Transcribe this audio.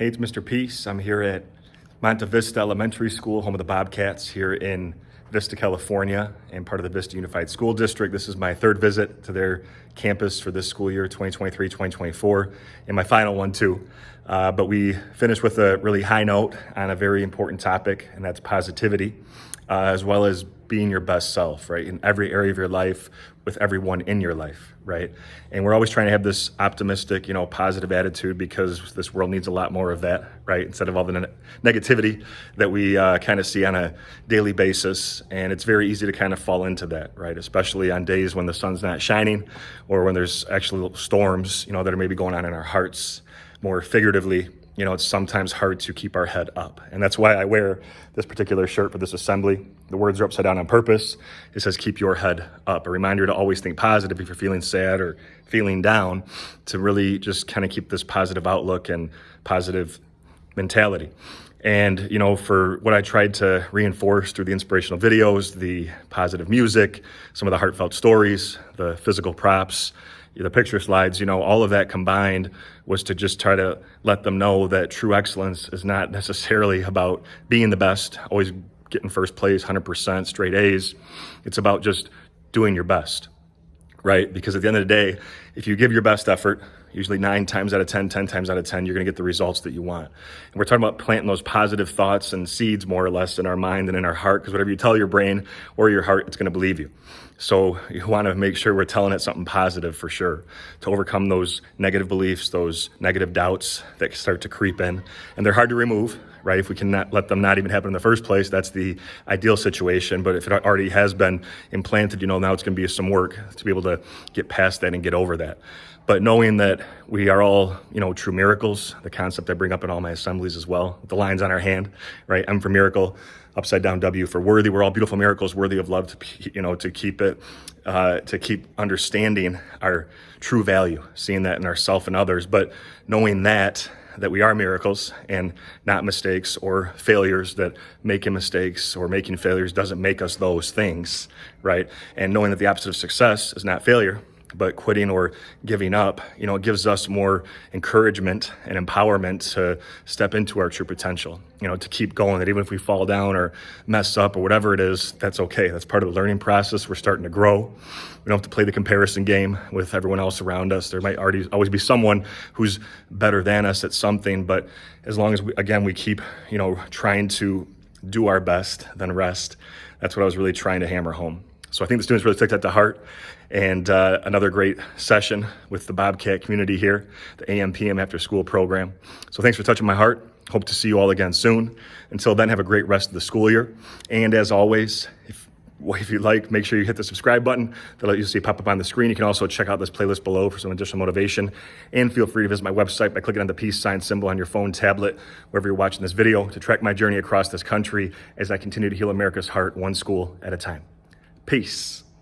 Hey, it's Mr. Peace. I'm here at Monte Vista Elementary School, home of the Bobcats here in Vista, California, and part of the Vista Unified School District. This is my third visit to their campus for this school year, 2023-2024, and my final one too. But we finished with a really high note on a very important topic, and that's positivity, as well as being your best self, right? In every area of your life, with everyone in your life, right? And we're always trying to have this optimistic, positive attitude because this world needs a lot more of that, right? Instead of all the negativity that we kind of see on a daily basis. And it's very easy to kind of fall into that, right? Especially on days when the sun's not shining or when there's actually storms, that are maybe going on in our hearts. More figuratively, it's sometimes hard to keep our head up. And that's why I wear this particular shirt for this assembly. The words are upside down on purpose. It says, keep your head up. A reminder to always think positive if you're feeling sad or feeling down, to really just kind of keep this positive outlook and positive mentality. And, for what I tried to reinforce through the inspirational videos, the positive music, some of the heartfelt stories, the physical props, the picture slides, all of that combined was to just try to let them know that true excellence is not necessarily about being the best, always getting first place, 100%, straight A's. It's about just doing your best, right? Because at the end of the day, if you give your best effort, usually 9 times out of 10, 10 times out of 10, you're going to get the results that you want. And we're talking about planting those positive thoughts and seeds more or less in our mind and in our heart, because whatever you tell your brain or your heart, it's going to believe you. So you want to make sure we're telling it something positive for sure, to overcome those negative beliefs, those negative doubts that start to creep in. And they're hard to remove, right? If we can not let them not even happen in the first place, that's the ideal situation. But if it already has been implanted, now it's going to be some work to be able to get past that and get over that. But knowing that we are all, true miracles, the concept I bring up in all my assemblies as well, the lines on our hand, right? M for miracle, upside down W for worthy. We're all beautiful miracles, worthy of love, to keep understanding our true value, seeing that in ourselves and others. But knowing that we are miracles and not mistakes or failures, that making mistakes or making failures doesn't make us those things, right? And knowing that the opposite of success is not failure, but quitting or giving up, it gives us more encouragement and empowerment to step into our true potential, to keep going, that even if we fall down or mess up or whatever it is, that's okay. That's part of the learning process. We're starting to grow. We don't have to play the comparison game with everyone else around us. There might always be someone who's better than us at something, but as long as we keep, trying to do our best, then rest. That's what I was really trying to hammer home. So I think the students really took that to heart. And another great session with the Bobcat community here, the AM/PM after school program. So thanks for touching my heart. Hope to see you all again soon. Until then, have a great rest of the school year. And as always, if you'd like, make sure you hit the subscribe button that'll you see pop up on the screen. You can also check out this playlist below for some additional motivation. And feel free to visit my website by clicking on the peace sign symbol on your phone, tablet, wherever you're watching this video, to track my journey across this country as I continue to heal America's heart one school at a time. Peace.